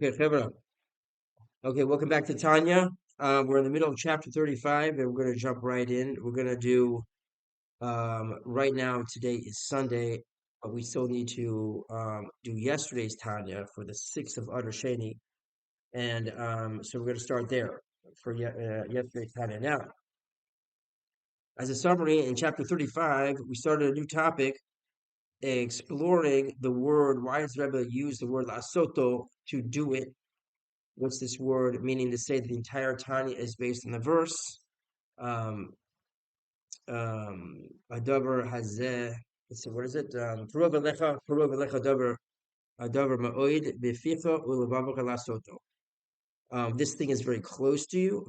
Okay, Chevra. Okay, welcome back to Tanya. We're in the middle of chapter 35, and we're going to jump right in. We're going to do, right now, today is Sunday, but we still need to do yesterday's Tanya for the 6th of Adar Sheni. And so we're going to start there for yesterday's Tanya. Now, as a summary, in chapter 35, we started a new topic exploring the word. Why does Rebbe use the word lasoto, to do it? What's this word meaning to say that the entire Tanya is based on the verse? Um, Adavar hazeh. So what is it? Parov elecha davar ma'oid beficha ulevavcha lasoto. This thing is very close to you,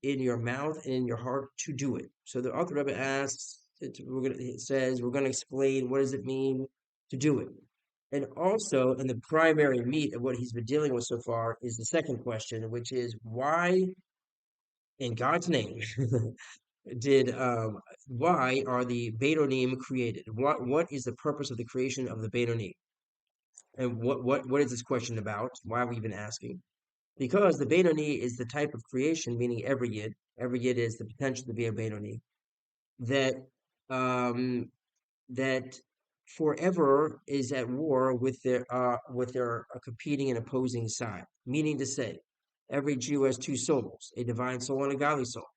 in your mouth and in your heart to do it. So the author Rebbe asks, it says, we're going to explain what does it mean to do it. And also, in the primary meat of what he's been dealing with so far is the second question, which is why, in God's name, did why are the Beinonim created? What is the purpose of the creation of the Beinonim? And what is this question about? Why are we even asking? Because the Benoni is the type of creation, meaning every yid is the potential to be a Benoni, that um, that forever is at war with their competing and opposing side. Meaning to say, every Jew has two souls, a divine soul and a godly soul,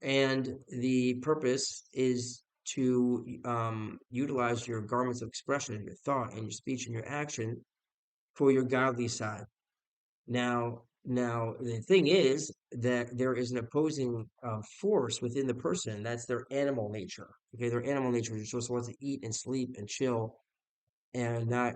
and the purpose is to utilize your garments of expression, your thought, and your speech and your action for your godly side. Now, the thing is that there is an opposing force within the person. That's their animal nature. Okay, their animal nature just wants to eat and sleep and chill and not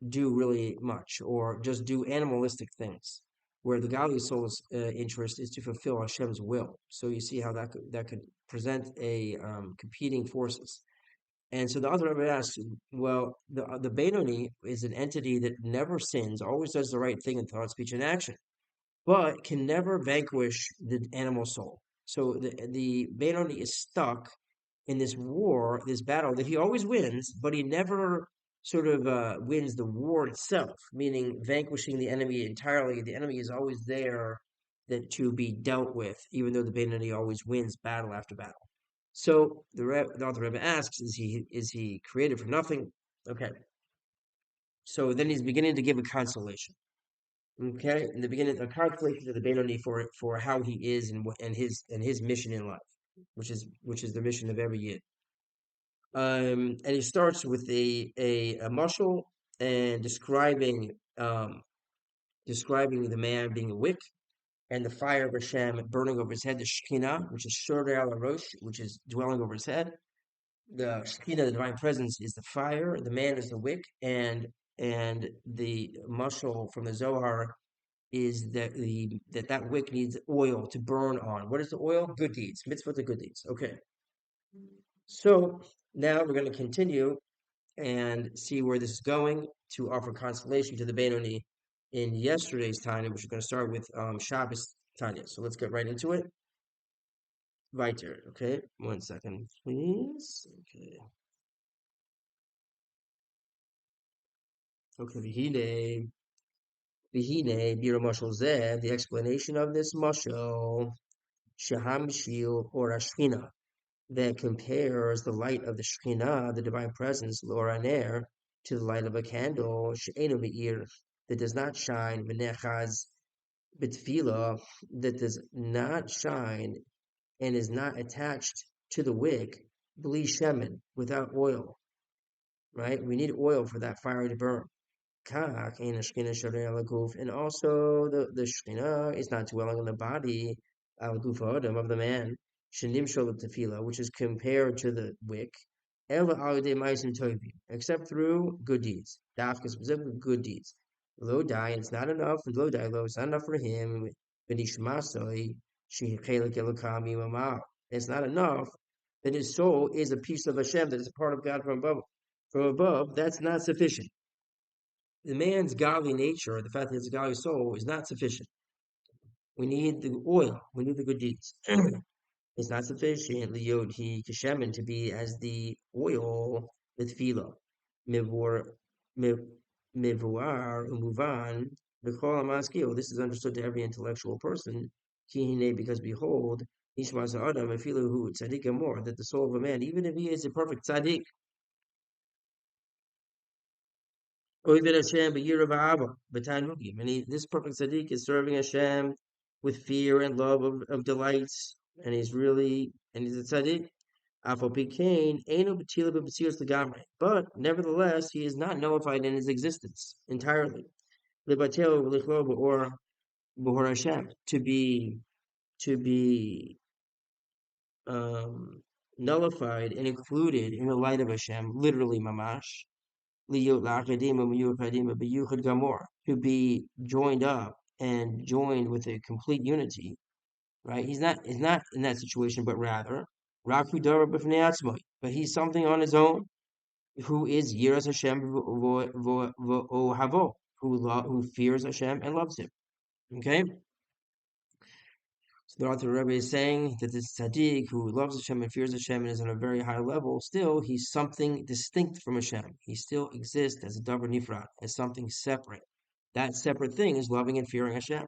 do really much, or just do animalistic things. Where the godly soul's interest is to fulfill Hashem's will. So you see how that could present a competing forces. And so the author ever asks, well, the Benoni is an entity that never sins, always does the right thing in thought, speech, and action, but can never vanquish the animal soul. So the Benoni is stuck in this war, this battle that he always wins, but he never sort of wins the war itself, meaning vanquishing the enemy entirely. The enemy is always there that to be dealt with, even though the Benoni always wins battle after battle. So the author Rebbe asks, is he created for nothing? Okay. So then he's beginning to give a consolation. Okay, in the beginning, a consolation to the Benoni for how he is and his mission in life, which is the mission of every yid. And he starts with a mashal and describing the man being a wick, and the fire of Hashem burning over his head, the Shechinah, which is Shorei al Rosh, which is dwelling over his head. The Shekhinah, the divine presence, is the fire. The man is the wick, and the mushal from the Zohar is that wick needs oil to burn on. What is the oil? Good deeds, mitzvot, the good deeds. Okay, so now we're going to continue and see where this is going to offer consolation to the Benoni in yesterday's Tanya, which we're going to start with Shabbos Tanya. So let's get right into it. Weiter. Okay, 1 second, please. Okay. Okay, Vihine, Bira Mashal Zeh, the explanation of this Mashal, Shahamshil or Ashkina, that compares the light of the Shekhinah, the divine presence, Loraner, to the light of a candle, She'enu Me'ir, that does not shine, V'nechaz B'tfila, that does not shine and is not attached to the wick, Bli Shemen, without oil, right? We need oil for that fire to burn. Kach and Shekhinah Sharei al Guf, and also the Shekhinah is not dwelling on the body al Guf Adam of the man, Shenim Sholem Tefillah, which is compared to the wick, Ela al Yedei Ma'asim Tovim, except through good deeds, Dafka specifically good deeds. Lo die, and it's not enough, and lo die, lo, it's not enough for him, Benishmasoi, She Chelik Elokam Yimamah. It's not enough that his soul is a piece of Hashem, that is a part of God from above. From above, that's not sufficient. The man's godly nature, the fact that it's a godly soul, is not sufficient. We need the oil. We need the good deeds. It's not sufficient, Liyod he Keshemin, to be as the oil with Philo. Mivor Mivuar umuvan v'chol hamaskil. This is understood to every intellectual person. Ki hine, because behold, Ishmas Adam afilu hu tzaddik amor, that the soul of a man, even if he is a perfect tzaddik, Oived Hashem b'yira v'ava b'tanugim, and this perfect tzaddik is serving Hashem with fear and love of delights, and he's a tzaddik. But nevertheless, he is not nullified in his existence entirely. Or Hashem, to be um, nullified and included in the light of Hashem, literally mamash. To be joined up and joined with a complete unity, right? He's not in that situation, but rather Raku Dara b'fnei atzmai, but he's something on his own, who is Yiras Hashem v'ohavo, who fears Hashem and loves him. Okay? So the author Rebbe is saying that this tzaddik who loves Hashem and fears Hashem and is on a very high level, still he's something distinct from Hashem. He still exists as a davar nifrat, as something separate. That separate thing is loving and fearing Hashem.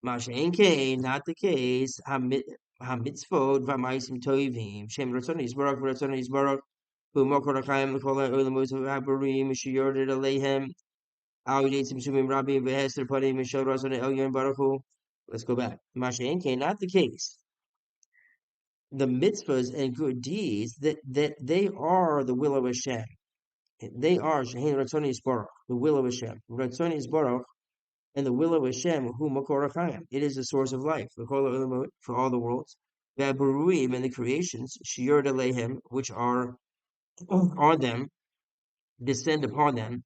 Masha'en kein, not the case. Hamitzvot v'maisim toivim shem ratzon yisbarach v'ratzon yisbarach v'mokor ha'chaim l'kol ha'olamot ha'barim sheyordet aleihem al yidei tzimtzumim rabim v'hester panim v'shel ratzon elyon baruch hu. Let's go back. Masha'en kein, not the case. The mitzvahs and good deeds that they are the will of Hashem. They are shehin ratzon yisbarach, the will of Hashem. Ratzon yisbarach, and the will of Hashem, who makor ha'chaim. It is the source of life, for all the worlds. V'abaruim, and the creations, shiur alehem, which are on them, descend upon them.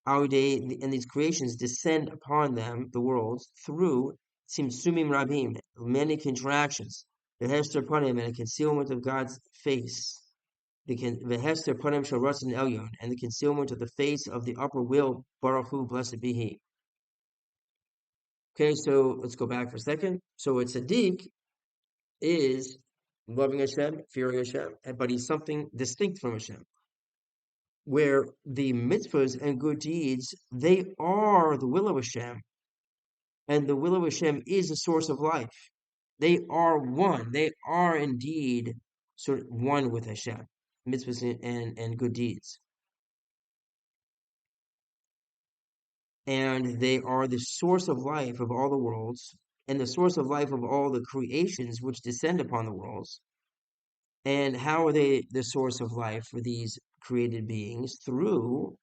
And these creations descend upon them, the worlds, through tzimtzumim rabim, many contractions. The hester panim, and a concealment of God's face. The hester panim shel ratzon elyon, and the concealment of the face of the upper will, baruch hu, blessed be he. Okay, so let's go back for a second. So a tzaddik is loving Hashem, fearing Hashem, but he's something distinct from Hashem. Where the mitzvahs and good deeds, they are the will of Hashem, and the will of Hashem is the source of life. They are one. They are indeed sort of one with Hashem, mitzvahs and good deeds. And they are the source of life of all the worlds, and the source of life of all the creations which descend upon the worlds. And how are they the source of life for these created beings? Through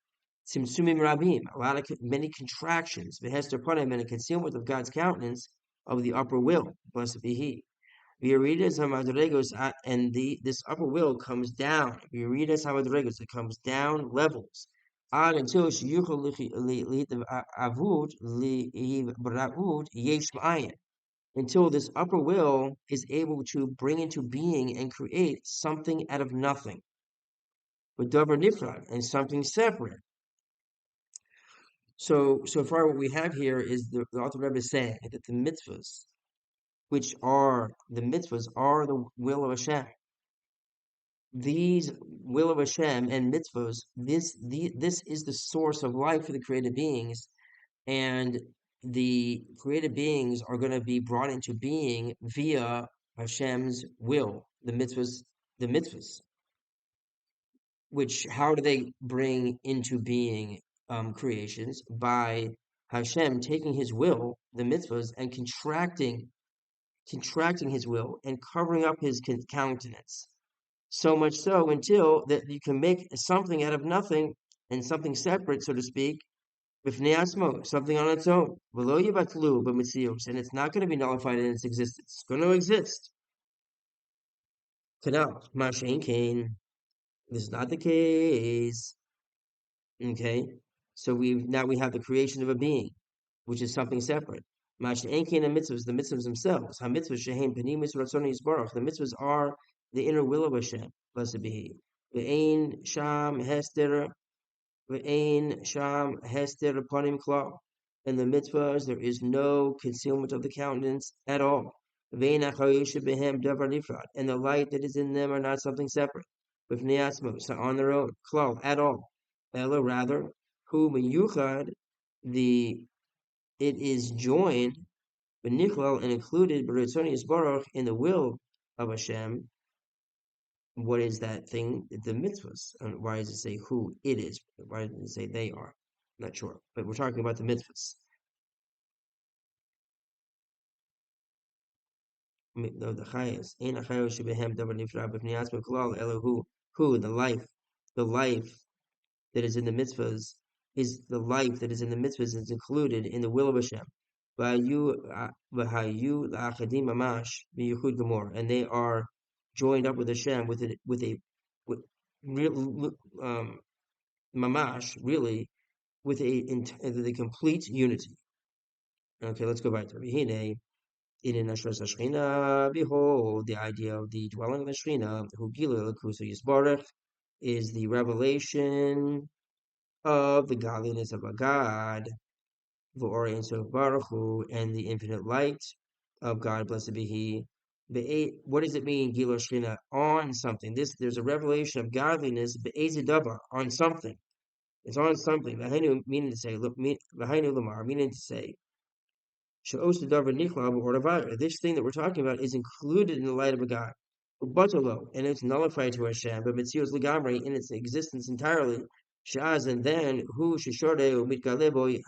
tzimtzumim rabim, many contractions, v'hester panim, and a concealment of God's countenance of the upper will, blessed be He. V'yaridas hamadregos, and this upper will comes down. V'yaridas hamadregos, it comes down levels. Until until this upper will is able to bring into being and create something out of nothing, with davar nifrad, and something separate. So far what we have here is the author Rebbe is saying that the mitzvahs, are the will of Hashem. These will of Hashem and mitzvahs, this is the source of life for the created beings, and the created beings are going to be brought into being via Hashem's will, the mitzvahs. Which, how do they bring into being creations? By Hashem taking His will, the mitzvahs, and contracting His will and covering up His countenance. So much so until that you can make something out of nothing and something separate, so to speak, something on its own. And it's not going to be nullified in its existence. It's going to exist. This is not the case. Okay? So we have the creation of a being, which is something separate. The mitzvahs themselves. The mitzvahs are the inner will of Hashem, blessed be He. Ve'ein sham hester panim klal. In the mitzvahs, there is no concealment of the countenance at all. Ve'ein achayoshe behem davar nifrad. And the light that is in them are not something separate. With neasmos, on their own, klal, at all. Ella, rather, Hu miyuchad, the it is joined, b'nichlal and included, b'ritzoni yisbarach in the will of Hashem. What is that thing? The mitzvahs. And why does it say who it is? Why does it say they are? Not sure, but we're talking about the mitzvahs. The chayas. Ein achayos shebehem davar nifra b'fnei atzmo klal elo who the life that is in the mitzvahs is the life that is in the mitzvahs is included in the will of Hashem. V'hayu la'achadim mamash b'yichud gemor, and they are joined up with Hashem with real mamash really with the complete unity. Okay, let's go back to V'hinei in Ashras Shechinah. Behold, the idea of the dwelling of the Shechinah, who Gilul Kusu Yisbarach, is the revelation of the godliness of a God, V'Orei Sof Baruch Hu, and the infinite light of God, blessed be He. What does it mean, Gilul Shechina? On something. There's a revelation of godliness, Be'ezidabar, on something. It's on something. V'hainu meaning to say, V'hainu Lamar, meaning to say, She'os Davar Nichla B'Oravayer. This thing that we're talking about is included in the light of a God. Ubatalo, and it's nullified to Hashem, but Mitzios Ligamri in its existence entirely. Shaz, and then who Shishore Mitgalebo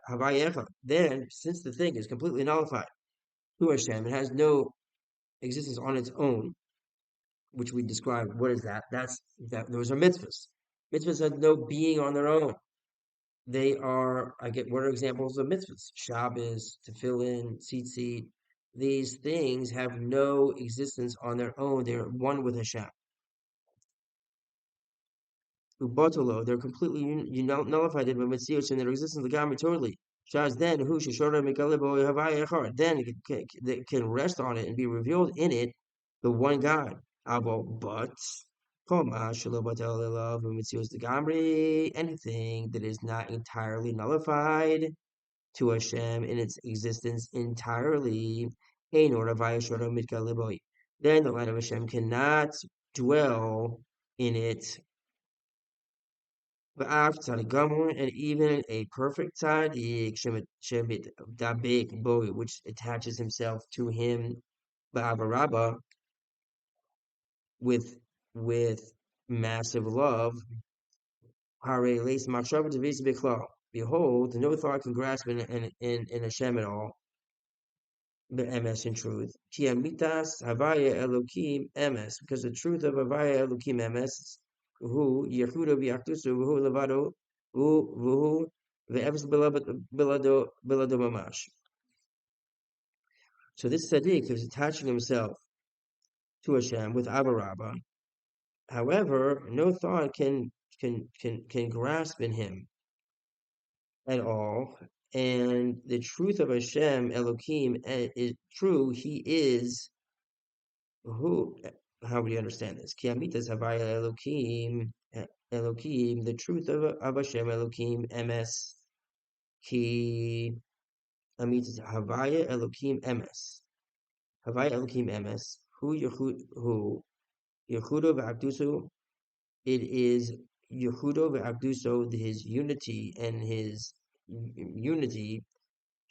Havayecha. Then, since the thing is completely nullified to Hashem, it has no existence on its own, which we described. What is that? Those are mitzvahs. Mitzvahs have no being on their own. They are, what are examples of mitzvahs? Shabbos, tefillin, tzitzit. These things have no existence on their own. They're one with Hashem. Ubatalo, they're completely nullified in Mitzios in their existence, the Gami totally. Shaz then, who Shishora Mikalibo Havayachar, then it can rest on it and be revealed in it, the one God. But Koma Shalobatal Mitzios the Gamri, anything that is not entirely nullified to Hashem in its existence entirely, then the light of Hashem cannot dwell in it. And even a perfect tzaddik which attaches himself to him with massive love. Behold, no thought can grasp in Hashem at all. The MS in truth. Kiamitas Havaya Elyakeem MS, because the truth of Havaya Elyakeem MS, who Yehuda V'Yachdusu, who Levado, who Ve'evs Bilado Mamash. So this tzaddik is attaching himself to Hashem with Avarabba. However, no thought can grasp in him at all. And the truth of Hashem Elyakeem is true. He is who? How would you understand this? Ki amitas havaya Elyakeem, the truth of Hashem Elyakeem, ms. Ki amitas havaya Elyakeem, ms. Havaya Elyakeem, ms. Who Yehudo v'Akduso? It is Yehudo v'Akduso, his unity and his unity.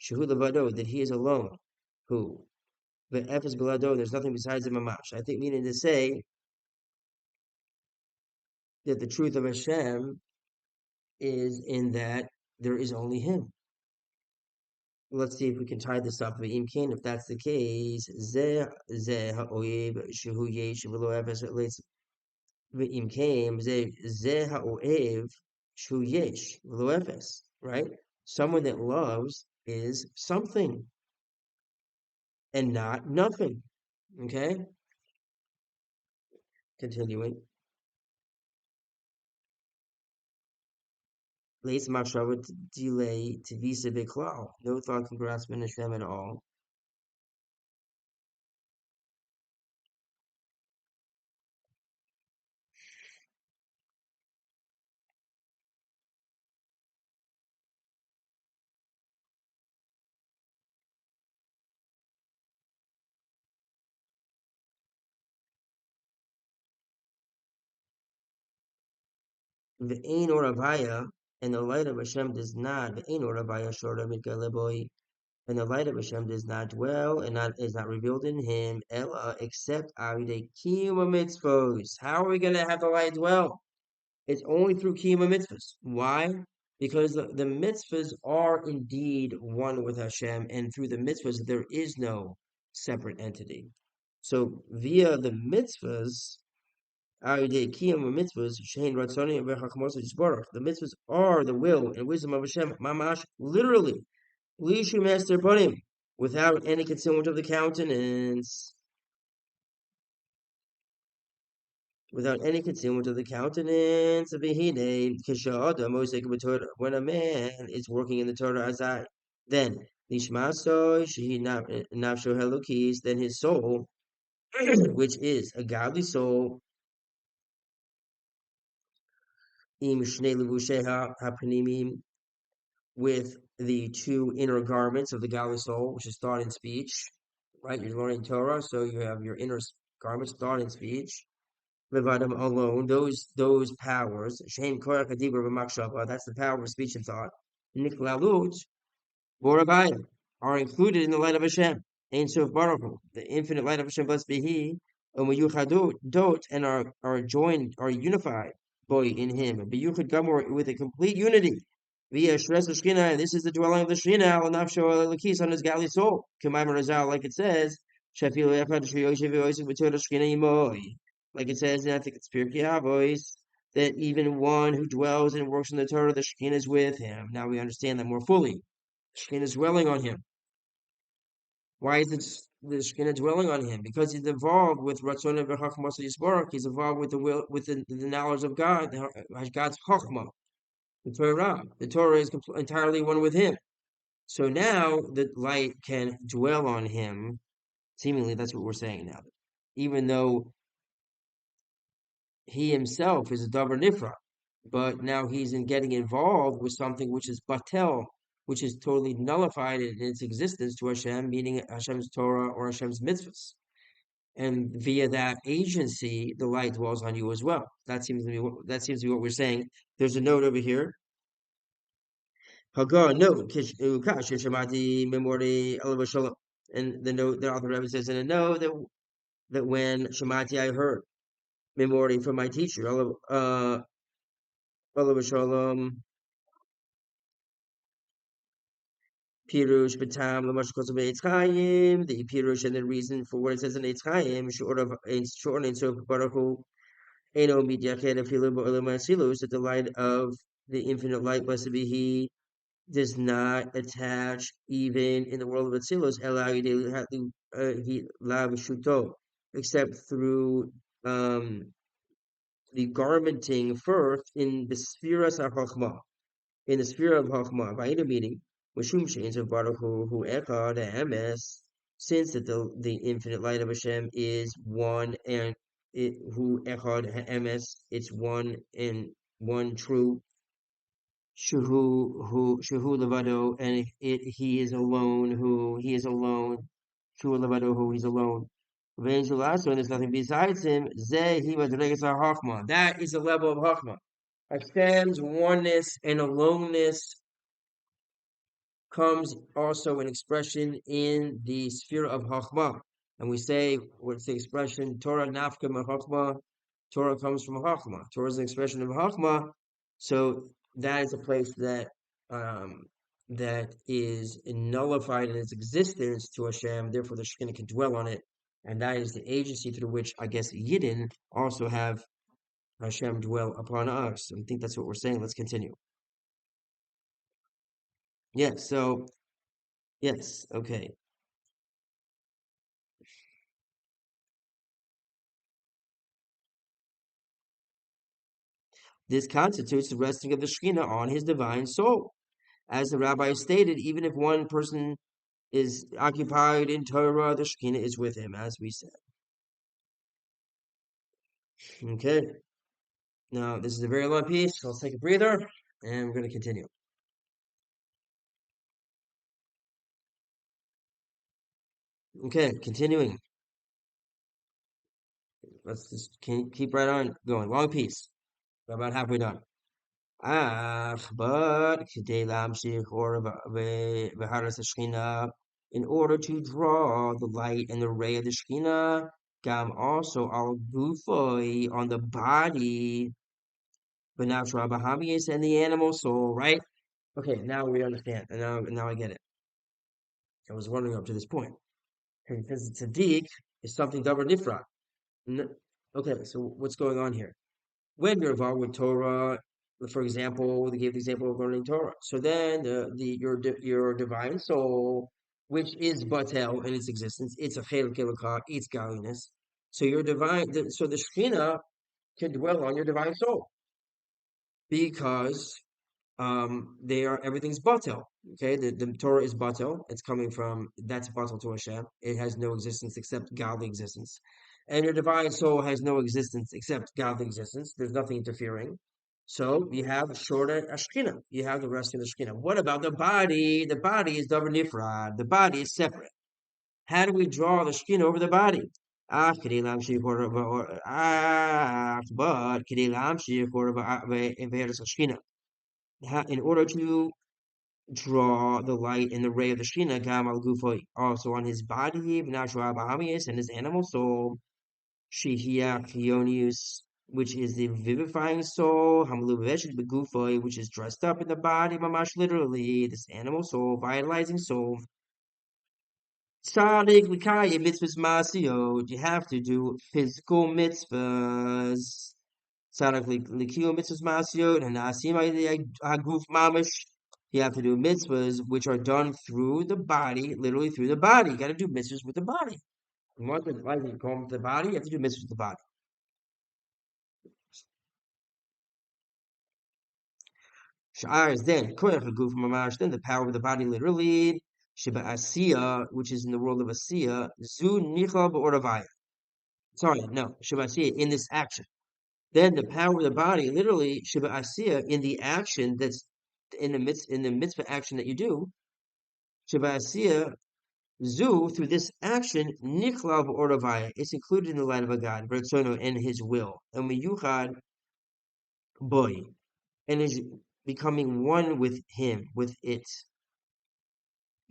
Shehu levado, that he is alone. Who? Ve'efes belado, there's nothing besides him mamash. I think meaning to say that the truth of Hashem is in that there is only Him. Let's see if we can tie this up. Elyakeem, if that's the case, zeh ha'oev shehu yesh v'lo efes Elyakeem, zeh ha'oev shehu yesh v'lo efes. Right? Someone that loves is something and not nothing. Okay? Continuing. Leis machshava delay to visa biklal. No thought can grasp in Hashem at all. The ain or avaya, And the light of Hashem does not, and the light of Hashem does not dwell and not is not revealed in him, ella, except avide kiyuma mitzvos. How are we going to have the light dwell? It's only through kiyuma mitzvahs. Why? Because the mitzvahs are indeed one with Hashem, and through the mitzvahs there is no separate entity. So via the mitzvahs, the mitzvahs are the will and wisdom of Hashem, mamash, literally, lishu master panim, without any concealment of the countenance. Without any concealment of the countenance of Behine, when a man is working in the Torah Azai, then Nishmaso, Shehi Nafsho Helukis, then his soul, which is a godly soul, Im Shnei Levusheha Hapanimim, with the two inner garments of the godly soul, which is thought and speech, right? You're learning Torah, so you have your inner garments, thought and speech. Levadim alone, those powers, Shem Korach Adibur B'Makshava, that's the power of speech and thought. Niklalut, Borabaya, are included in the light of Hashem. Ein Sof Baruch Hu, the infinite light of Hashem, blessed be He, Dot, and are joined, are unified, boy, in Him. B'Yuchad Gamor, with a complete unity. Via Shres Shechinah, and this is the dwelling of the Shechinah, Al Nafsho Elakis, on his godly soul. K'may Marazal, like it says, Shafil Echad Sheyoshev Yosef B'Torah Shechinah Yimoi. Like it says, and I think it's Pirkei Avos, that even one who dwells and works in the Torah, the Shekhinah is with him. Now we understand that more fully. Shekhinah is dwelling on him. Why is it the Shekhinah dwelling on him? Because he's involved with Ratzon v'Chachmas Yisborach. He's involved with the will, with the knowledge of God, God's Chachma, the Torah. The Torah is entirely one with him. So now the light can dwell on him. Seemingly, that's what we're saying now. Even though he himself is a davar nifra, but now he's in getting involved with something which is batel, which is totally nullified in its existence to Hashem, meaning Hashem's Torah or Hashem's mitzvahs. And via that agency, the light dwells on you as well. That seems to be what we're saying. There's a note over here. Hagar, no, memori and the note, the author Rebbe says in a note that when Shemati I heard memori from my teacher, Shalom, Pirush Batam Lamashkos of Eitz Chaim, the Pirush and the reason for what it says in Eitz Chaim, short and so Baruch Eno Midyachet Afilu Ba'olam that the light of the infinite light, blessed be He, does not attach even in the world of Atzilus, except through the garmenting first in the sphere of Chachma, in the sphere of Chachma, by the meaning, Mashum Shains of Baruch Hu Echad Emes, since that the infinite light of Hashem is one and Hu Echad Emes, it's one and one true. Shuhu Levado, and he is alone. Who he is alone. Shuhu Levado, who he's alone. And there's nothing besides him. That is the level of Chachma. Hashem's oneness and aloneness comes also an expression in the sphere of Chachma. And we say, what's the expression? Torah nafka Chachma. Torah comes from Chachma. Torah is an expression of Chachma. So that is a place that that is nullified in its existence to Hashem. Therefore, the Shekhinah can dwell on it. And that is the agency through which, I guess, Yidden also have Hashem dwell upon us. I think that's what we're saying. Let's continue. Yes, so, yes, okay. This constitutes the resting of the Shekhinah on his divine soul. As the rabbi stated, even if one person is occupied in Torah, the Shekhinah is with him, as we said. Okay. Now, this is a very long piece, so let's take a breather, and we're going to continue. Okay, continuing. Let's just keep right on going. Long piece. We're about halfway done. but כדי להמשיך אור והרס השכינה, in order to draw the light and the ray of the Shekhinah, gam also al gufoi on the body, v'nafsha bahamis and the animal soul, right? Okay, now we understand, and now I get it. I was wondering up to this point. Because tzaddik is something davar nifra. Okay, so what's going on here? When you're involved with Torah, for example, they gave the example of learning Torah. So then your divine soul, which is batel in its existence, it's a chelik elokah, it's godliness. So your so the Shekhinah can dwell on your divine soul because they are everything's batel. Okay, the Torah is batel. It's coming from that's batel to Hashem. It has no existence except godly existence, and your divine soul has no existence except godly existence. There's nothing interfering. So you have shorta ashkina. You have the rest of the shkina. What about the body? The body is davar nifrad. The body is separate. How do we draw the shkina over the body? But in order to draw the light and the ray of the Shekhinah gam al gufo, also on his body, v'nashua bahamis, and his animal soul, shehiyah chionius, which is the vivifying soul, hamlu v'veshet begufo, which is dressed up in the body, mamash literally, this animal soul, vitalizing soul. Tzadik l'kaya mitzvahs masiyot, you have to do physical mitzvahs. Tzadik l'kiyo mitzvahs masiyot, and nasim haguf mamish. You have to do mitzvahs which are done through the body, literally through the body. You got to do mitzvahs with the body. You want the life to come with the body, you have to do mitzvahs with the body. Sha'ar is then koyach haguf mamash, then the power of the body, literally. Sheba asiya, which is in the world of asiya, zu nichal ba'oravaya. Sorry, no, Sheba asiya in this action. Then the power of the body, literally, Shiva Asiya, in the action that's in the mitzvah action that you do, Shiva Asiya, Zu, through this action, Nichlav Oravaya, it's included in the light of a God, Bertsono, and his will, and Miyuchad Boy, and is becoming one with him, with it.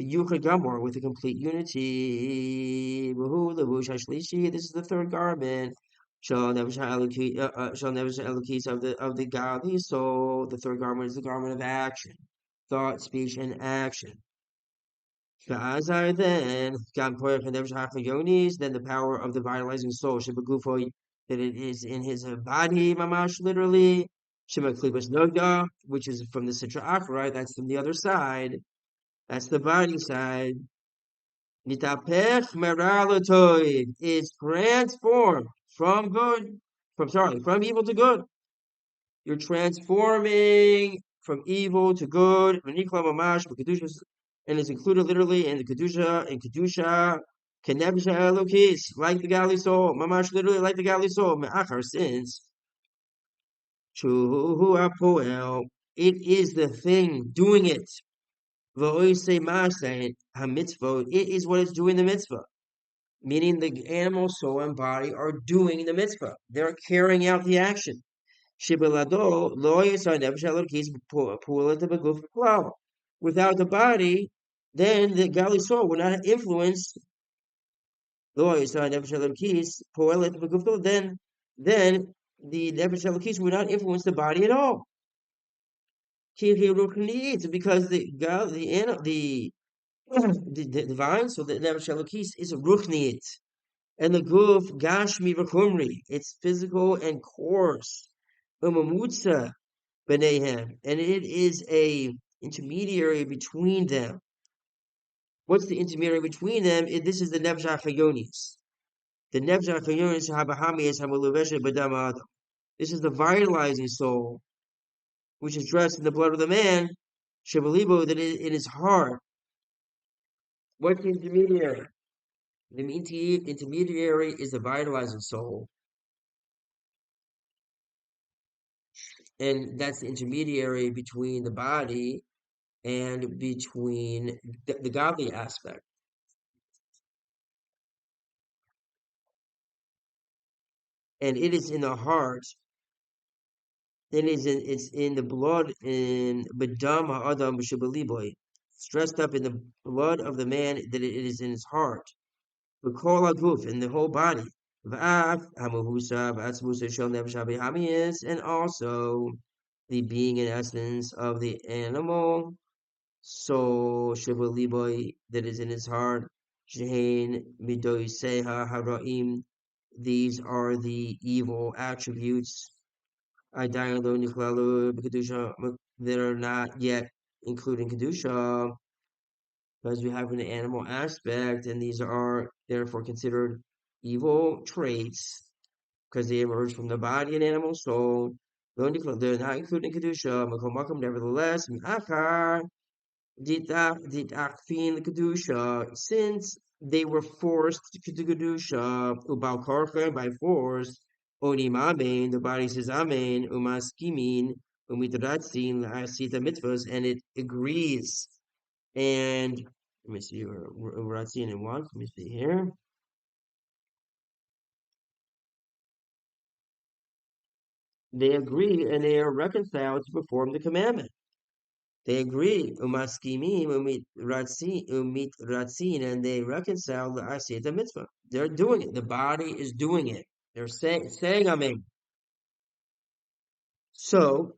Yuchad Gamor, with a complete unity. Woohoo, Levush Hashlishi, this is the third garment. Shall never Elokis of the godly soul. The third garment is the garment of action, thought, speech, and action. Sha'azar then Gam Koyach and Yonis, then the power of the vitalizing soul, Shibagufo, that it is in his body, mamash literally. Shema Klibas Nogda, which is from the Sitra Achra, that's from the other side. That's the body side. Nitapech meralatoid is transformed from from evil to good. You're transforming from evil to good. V'nikla mamash b'kedusha, and it's included literally in the kedusha, kenebsha elokis, like the godly soul, mamash literally like the godly soul. Me'achar, since chuhu apoel, it is the thing doing it. V'oisei maseh hamitzvot, it is what is doing the mitzvah. Meaning the animal, soul, and body are doing the mitzvah. They're carrying out the action. Shibelado lo yisai nefesh elokis pu'ulat b'guf klal. Without the body, then the godly soul will not influence lo yisai nefesh elokis pu'ulat b'guf klal. Then the nefesh elokis will not influence the body at all. Because the divine, so the nefesh elokis is a ruchniit. And the guf gashmi v'chumri, it's physical and coarse. Umamutza b'neihem, and it is a intermediary between them. What's the intermediary between them? This is the nefesh hachayonis. The nefesh hachayonis habahamis hamaluveshet b'dam adam. This is the vitalizing soul, which is dressed in the blood of the man. Shebalibo, that in his heart. What's the intermediary? The intermediary is the vitalizing soul. And that's the intermediary between the body and between the godly aspect. And it is in the heart it's in the blood in bedam ha'adam b'shebaliboy. It's dressed up in the blood of the man that it is in his heart. V'kol haguf, in the whole body. V'af hamahusa v'atzmusa shel nefesh habayis, and also the being and essence of the animal. So shebaliboy, that is in his heart. Shehein midoiseha haraim. These are the evil attributes that are not yet including Kedusha, because we have an animal aspect, and these are therefore considered evil traits because they emerge from the body and animal soul. They're not including Kedusha, nevertheless, Didakfin Kedusha, since they were forced to Kedusha, Ubal Karcha, by force, Onim Amen, the body says Amen, Umaskimin, Umitratzin, Asita mitzvahs, and it agrees. And let me see, Ratzin and what? Let me see here. They agree and they are reconciled to perform the commandment. They agree, umaskimim, umit ratzin, and they reconcile the asiyat mitzvah. They're doing it. The body is doing it. They're saying amen. So,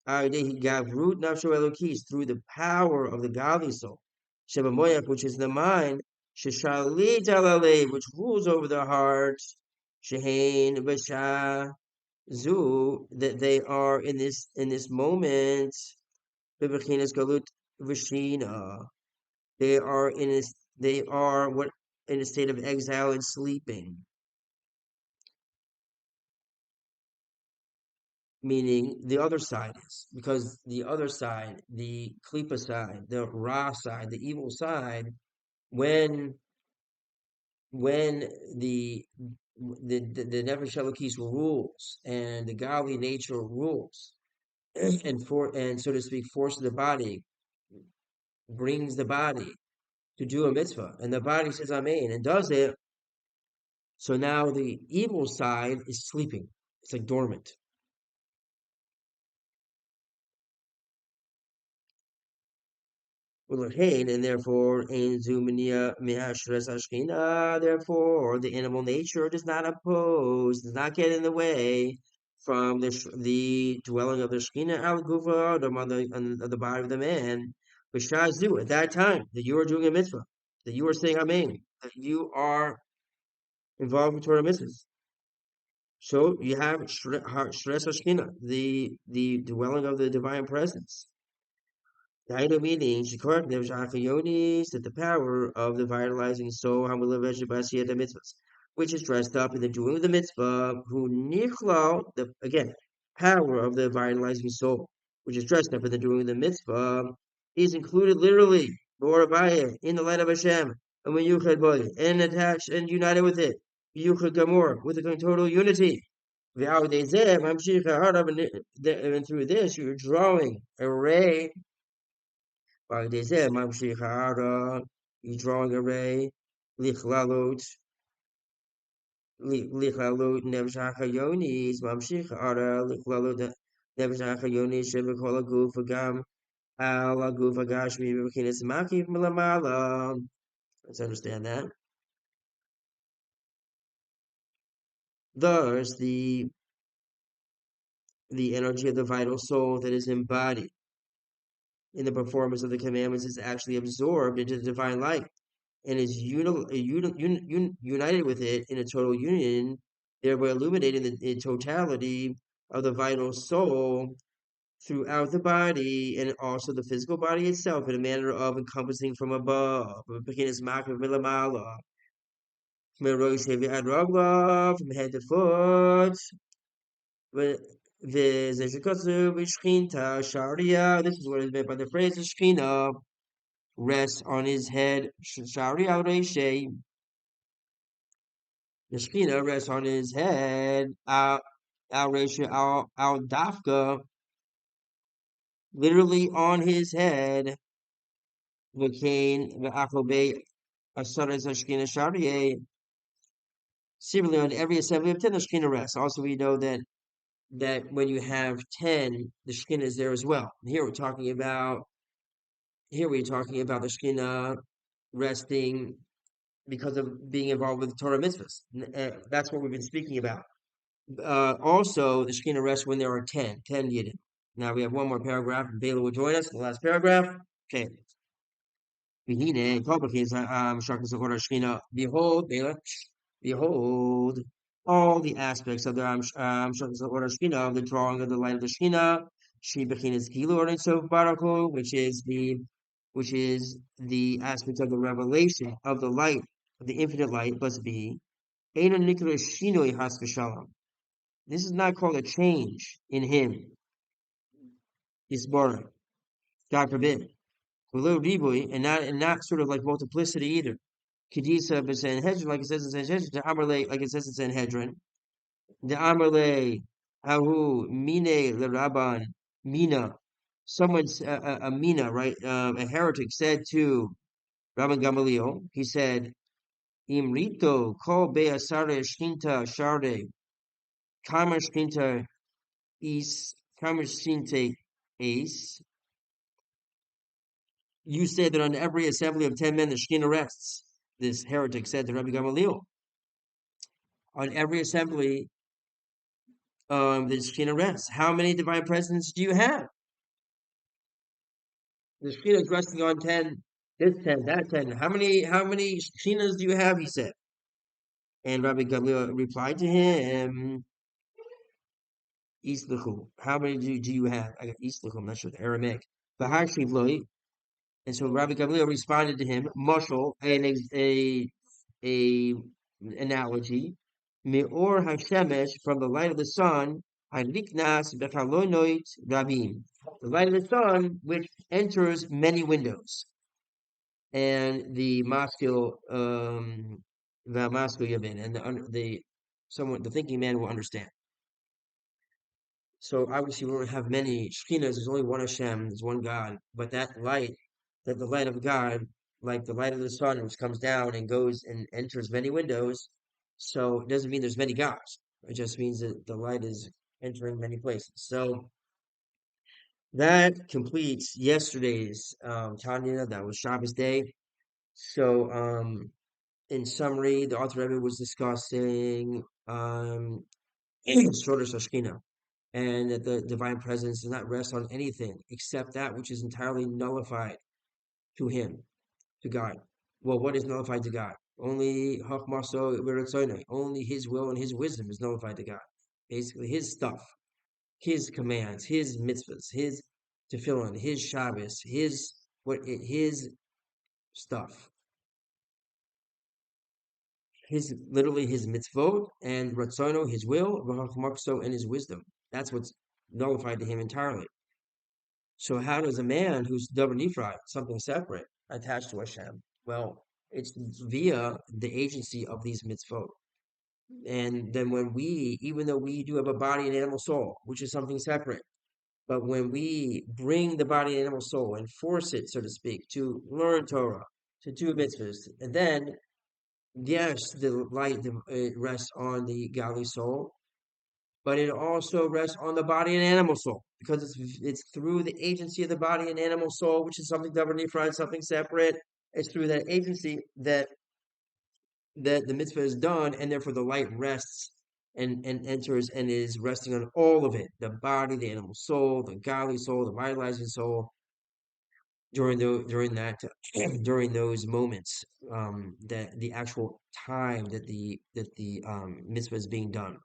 they got root nafsho elokis through the power of the godly soul, shebamoyach, which is the mind, sheshalit alale, which rules over the heart, shehain b'sha zu, that they are in this moment, bebechinas galut v'shina. They are they are what in a state of exile and sleeping, meaning the other side is, because the other side, the klipa side, the ra side, the evil side, when when the the Nefesh Elokis rules and the godly nature rules and so to speak forces the body, brings the body to do a mitzvah, and the body says amen and does it. So now the evil side is sleeping. It's like dormant. Hey, and therefore, ein zumania mihashres hashchina. Therefore, the animal nature does not oppose, does not get in the way from the dwelling of the Shekhinah al gufa, the body of the man. B'shazu, at that time that you are doing a mitzvah, that you are saying amen, that you are involved in Torah mitzvahs. So you have Shres Hashkina, the dwelling of the divine presence. The idea meaning Shikar Nevjachayonis, that the power of the vitalizing soul, Hamalaveshabasiyat the mitzvahs, which is dressed up in the doing of the mitzvah, who nichlo, the again, power of the vitalizing soul, which is dressed up in the doing of the mitzvah, is included literally, Boravaya, in the light of Hashem, and when Yuchad Boy, and attached and united with it, Yuchad Gamor, with a total unity. And through this, you're drawing a ray you drawing array, lichlalut, lichlalut nevshachayonis, mamshich ara, lichlalut nevshachayonis, shebekol aguf agam, al aguf agashmi, bekinis makif milamala. Let's understand that. Thus, the energy of the vital soul that is embodied in the performance of the commandments is actually absorbed into the divine light and is united with it in a total union, thereby illuminating the totality of the vital soul throughout the body and also the physical body itself in a manner of encompassing from above. From head to foot. This is what is meant by the phrase Shechinah rests on his head. The Shekhinah rests on his head, al dafka, literally on his head, v'kain v'achobe asaras Shekhinah Shariye. Similarly, on every assembly of ten, the Shekhinah rests. Also, we know that that when you have 10, the Shekhinah is there as well. Here we're talking about the Shekhinah resting because of being involved with Torah mitzvahs. That's what we've been speaking about. Also, the Shekhinah rests when there are 10 Yidden. Now we have one more paragraph, and Bela will join us. The last paragraph. Okay. Behold, Bela, behold, all the aspects of the order Shekhinah, of the drawing of the light of the Shekhinah, She Bechinas Gilur and so Baruch, which is the aspect of the revelation of the light, of the infinite light, must be Eino Nikra Shinoi Has V'Shalom. This is not called a change in him. Isbar, God forbid. Below Ribui, and not sort of like multiplicity either. Kedisa b'Sanhedrin, like it says in Sanhedrin, the Amarle, like it says in Sanhedrin, the Amarle, Ahu, Mine, Leraban, Mina. Someone's a Mina, right? A heretic said to Rabban Gamaliel, he said, Imrito, kol be'asare shkinta sharde, kama shkinta is, kama shkinte is. You say that on every assembly of 10 men, the Shekhinah rests. This heretic said to Rabbi Gamaliel. On every assembly, the Shekhinah rests. How many divine presence do you have? The Shekhinah is resting on 10, this 10, that 10. How many Shekhinahs do you have? He said. And Rabbi Gamaliel replied to him, Isluchu. How many do you have? I got Isluchu, I'm not sure the Aramaic. And so Rabbi Gamaliel responded to him, Mushal, a analogy, Me'or Hashemesh, from the light of the sun, Haniknas Bechalonoit Rabim, the light of the sun which enters many windows. And the maskil Yavin, and the thinking man will understand. So obviously we don't have many Shekhinahs, there's only one Hashem, there's one God, but the light of God, like the light of the sun, which comes down and goes and enters many windows, so it doesn't mean there's many gods. It just means that the light is entering many places. So that completes yesterday's Tanya. That was Shabbos day. So in summary, the author Rebbe was discussing Shorter Shashkina, and that the divine presence does not rest on anything except that which is entirely nullified to him, to God. Well, what is nullified to God? Only Hachmaso V'Ratzonai. Only His will and His wisdom is nullified to God. Basically, His stuff, His commands, His mitzvahs, His tefillin, His Shabbos, His stuff, His literally His mitzvot and Ratzono, His will, V'Hachmaso, and His wisdom. That's what's nullified to Him entirely. So how does a man who's double nifrad, something separate, attached to Hashem? Well, it's via the agency of these mitzvot. And then even though we do have a body and animal soul, which is something separate, but when we bring the body and animal soul and force it, so to speak, to learn Torah, to do mitzvahs, and then, yes, the light it rests on the godly soul, but it also rests on the body and animal soul because it's through the agency of the body and animal soul, which is something different, something separate. It's through that agency that the mitzvah is done, and therefore the light rests and enters and is resting on all of it: the body, the animal soul, the godly soul, the vitalizing soul. During those moments, that the actual time that the mitzvah is being done.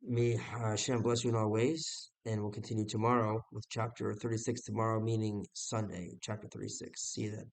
May Hashem bless you in all ways, and we'll continue tomorrow with chapter 36 tomorrow, meaning Sunday, chapter 36. See you then.